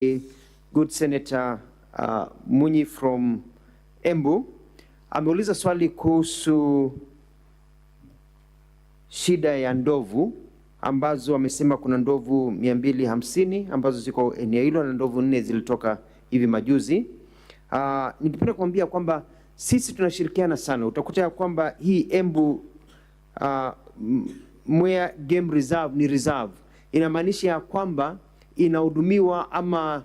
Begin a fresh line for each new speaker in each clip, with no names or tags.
Good Senator Munyi from Embu ameuliza swali kuhusu shida ya ndovu ambazo amesema kuna ndovu 250 ambazo ziko eneo hilo na ndovu 4 zilitoka hivi majuzi. Ningependa kuambia kwamba sisi tunashirikiana sana. Utakuta kwamba hii Embu Mwea Game Reserve ni reserve. Inamaanisha kwamba inahudumiwa ama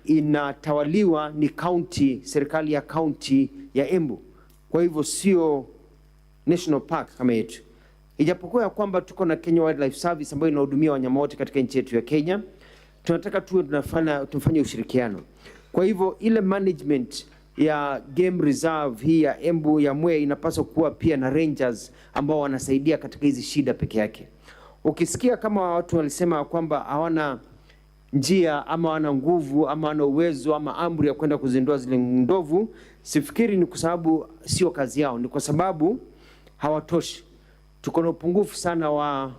inatawaliwa ni county, serikali ya county ya Embu. Kwa hivyo sio national park kama yetu. Ijapokuwa ya kwamba tuko na Kenya Wildlife Service ambayo inahudumia wanyama wote katika nchi yetu ya Kenya, tunataka tuwe tunafanya ushirikiano. Kwa hivyo ile management ya game reserve hii ya Embu ya Mwea inapaswa kuwa pia na rangers ambao wanasaidia katika hizi shida peke yake. Ukisikia kama watu walisema kwamba hawana njia ama wana nguvu ama wana uwezo ama amri ya kwenda kuzindua zile ndovu, sifikiri ni kwa sababu sio kazi yao, ni kwa sababu hawatoshi. Tuko na upungufu sana wa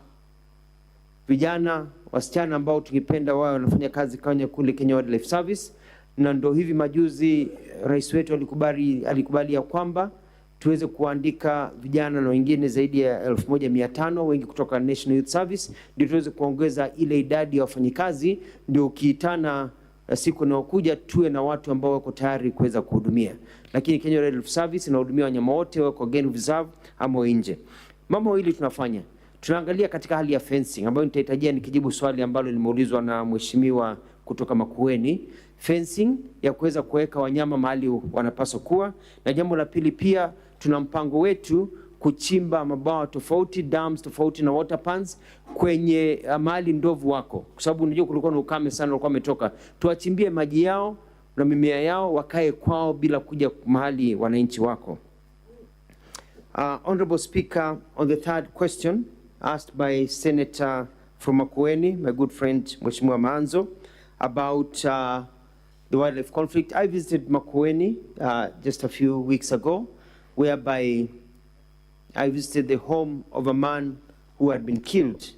vijana, wasichana ambao tungependa wao wanafanya kazi kule Kenya Wildlife Service, na ndo hivi majuzi rais wetu alikubali ya kwamba tuweze kuandika vijana na wengine zaidi ya 1500 wengi kutoka National Youth Service, ndio tuweze kuongeza ile idadi ya wafanyikazi, ndio ukiitana siku inayokuja tuwe na watu ambao wako tayari kuweza kuhudumia. Lakini Kenya Wildlife Service inahudumia wanyama wote wako game reserve ama nje. Mambo hili tunafanya. Tunaangalia katika hali ya fencing ambayo nitahitajia nikijibu swali ambalo limeulizwa na mheshimiwa kutoka Makueni. Fencing ya kuweza kuweka wanyama mahali wanapaswa kuwa, na jambo la pili pia tuna mpango wetu kuchimba mabawa tofauti, dams tofauti na water pans kwenye mahali ndovu wako, kwa sababu unajua kulikuwa na ukame sana, walikuwa wametoka. Tuwachimbie maji yao na mimea yao, wakae kwao bila kuja mahali wananchi wako. Honorable Speaker, on the third question asked by Senator from Makueni, my good friend Mheshimiwa Maanzo, about the wildlife conflict. I visited Makueni just a few weeks ago, whereby I visited the home of a man who had been killed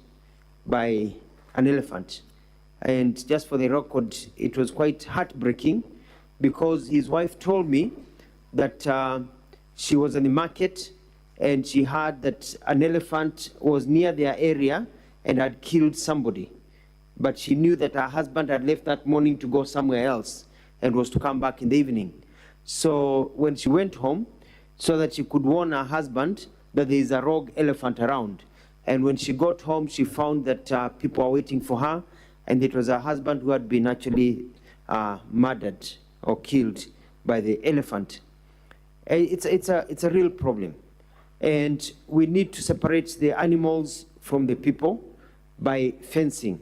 by an elephant. And just for the record, it was quite heartbreaking because his wife told me that she was in the market and she heard that an elephant was near their area and had killed somebody. But she knew that her husband had left that morning to go somewhere else and was to come back in the evening. So when she went home, so that she could warn her husband that there is a rogue elephant around. And when she got home, she found that people were waiting for her, and it was her husband who had been actually murdered or killed by the elephant. It's a real problem. And we need to separate the animals from the people by fencing.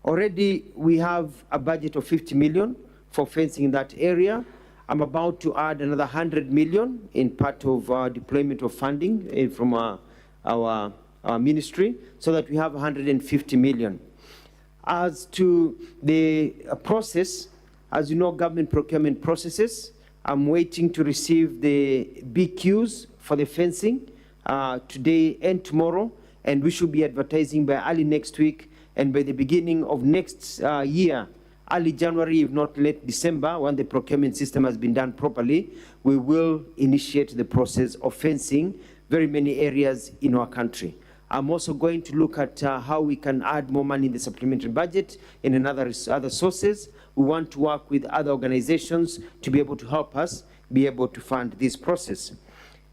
Already we have a budget of 50 million for fencing in that area. I'm about to add another 100 million in part of our deployment of funding from our ministry, so that we have 150 million. As to the process, as you know, government procurement processes, I'm waiting to receive the BQs for the fencing today and tomorrow, and we should be advertising by early next week, and by the beginning of next year, early January, if not late December, when the procurement system has been done properly, we will initiate the process of fencing very many areas in our country. I'm also going to look at how we can add more money in the supplementary budget and other sources. We want to work with other organizations to be able to help us be able to fund this process.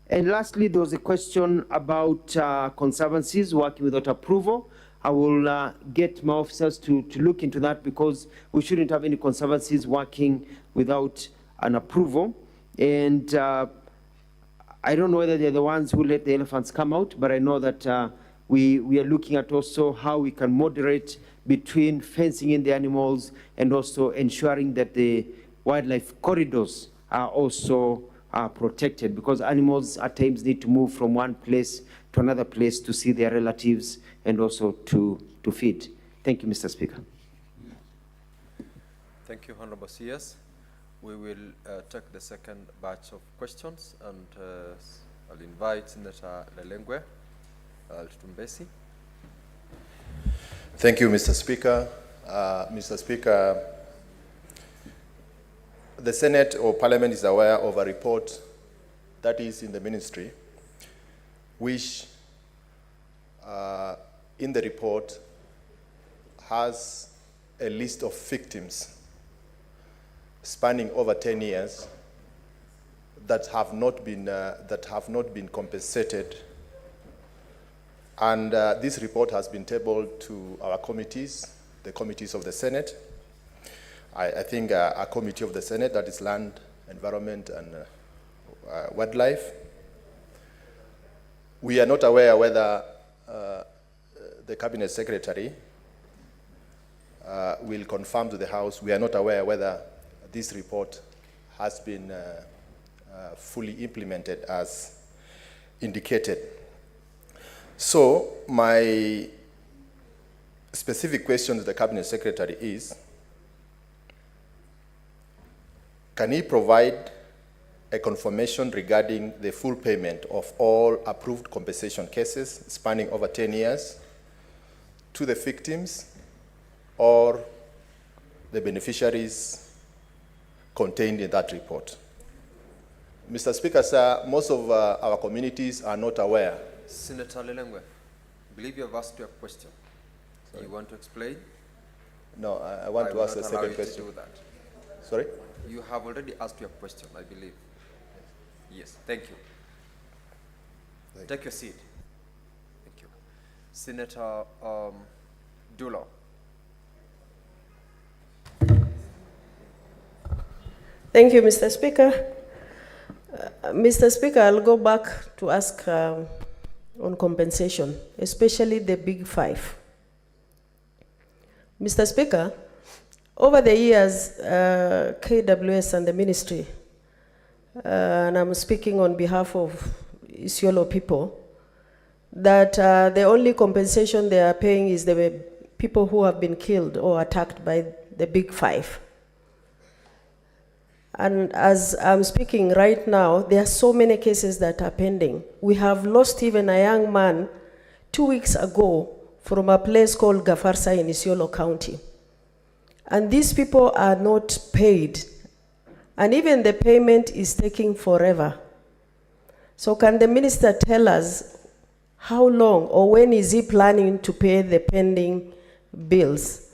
And lastly, there was a question about conservancies working without approval. I will get my officers to look into that, because we shouldn't have any conservancies working without an approval. And I don't know whether they're the ones who let the elephants come out, but I know that we are looking at also how we can moderate between fencing in the animals and also ensuring that the wildlife corridors are also protected, because animals at times need to move from one place to another place to see their relatives and also to feed. Thank you, Mr. Speaker.
Thank you, Honorable CS. We will take the second batch of questions, and I'll invite Senator Lelengwe Tumbesi.
Thank you, Mr. Speaker. Mr. Speaker, the Senate or Parliament is aware of a report that is in the ministry, which in the report has a list of victims spanning over 10 years that have not been compensated. And this report has been tabled to our committees, the committees of the Senate. I think a committee of the Senate, that is Land, Environment, and Wildlife. We are not aware whether the Cabinet Secretary will confirm to the House. We are not aware whether this report has been fully implemented as indicated. So my specific question to the Cabinet Secretary is, can he provide a confirmation regarding the full payment of all approved compensation cases spanning over 10 years to the victims or the beneficiaries contained in that report? Mr. Speaker, sir, most of our communities are not aware.
Senator Lelengwe, I believe you have asked your question. Sorry. You want to explain?
No, I want to ask a second question.
To do that.
Sorry?
You have already asked your question, I believe. Yes, thank you. Take your seat. Thank you. Senator Dulo.
Thank you, Mr. Speaker. Mr. Speaker, I'll go back to ask on compensation, especially the big five. Mr. Speaker, over the years, KWS and the ministry, and I'm speaking on behalf of Isiolo people, that the only compensation they are paying is the people who have been killed or attacked by the big five. And as I'm speaking right now, there are so many cases that are pending. We have lost even a young man 2 weeks ago from a place called Gafarsa in Isiolo County. And these people are not paid. And even the payment is taking forever. So can the minister tell us how long or when is he planning to pay the pending bills?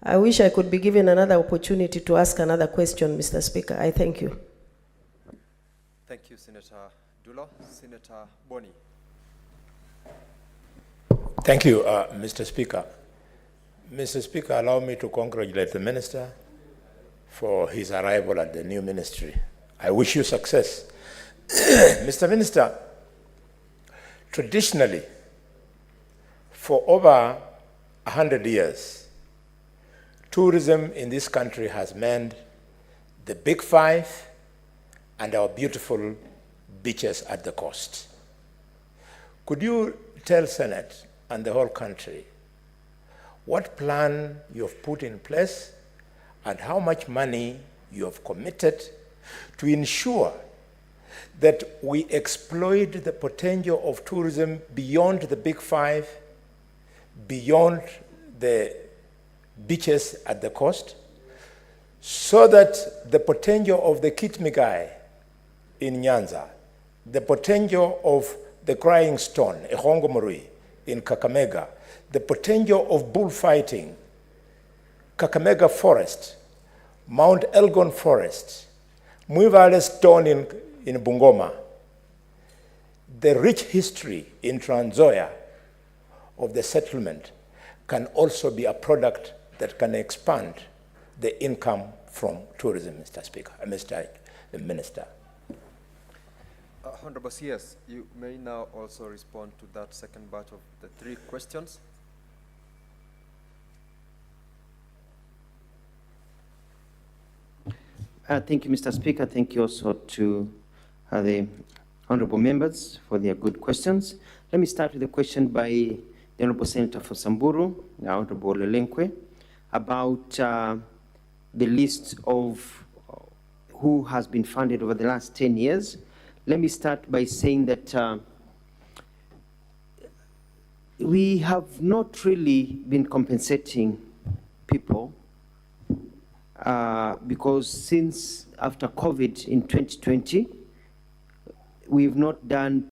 I wish I could be given another opportunity to ask another question, Mr. Speaker. I thank you.
Thank you, Senator Dulo. Senator Boni.
Thank you, Mr. Speaker. Mr. Speaker, allow me to congratulate the minister for his arrival at the new ministry. I wish you success. Mr. Minister, traditionally, for over 100 years, tourism in this country has meant the big five and our beautiful beaches at the coast. Could you tell Senate and the whole country what plan you have put in place and how much money you have committed to ensure that we exploit the potential of tourism beyond the big five, beyond the beaches at the coast, so that the potential of the Kitmigai in Nyanza, the potential of the Crying Stone, Ehongomori in Kakamega, the potential of bullfighting, Kakamega Forest, Mount Elgon Forest, Muivale Stone in Bungoma, the rich history in Trans Nzoia of the settlement can also be a product that can expand the income from tourism, Mr. Speaker, Mr. Minister.
Honorable CS, you may now also respond to that second batch of the 3 questions.
Thank you, Mr. Speaker. Thank you also to the honorable members for their good questions. Let me start with a question by the Honorable Senator for Samburu, the Honorable Lelenkwe, about the list of who has been funded over the last 10 years. Let me start by saying that we have not really been compensating people because since after COVID in 2020, we've not done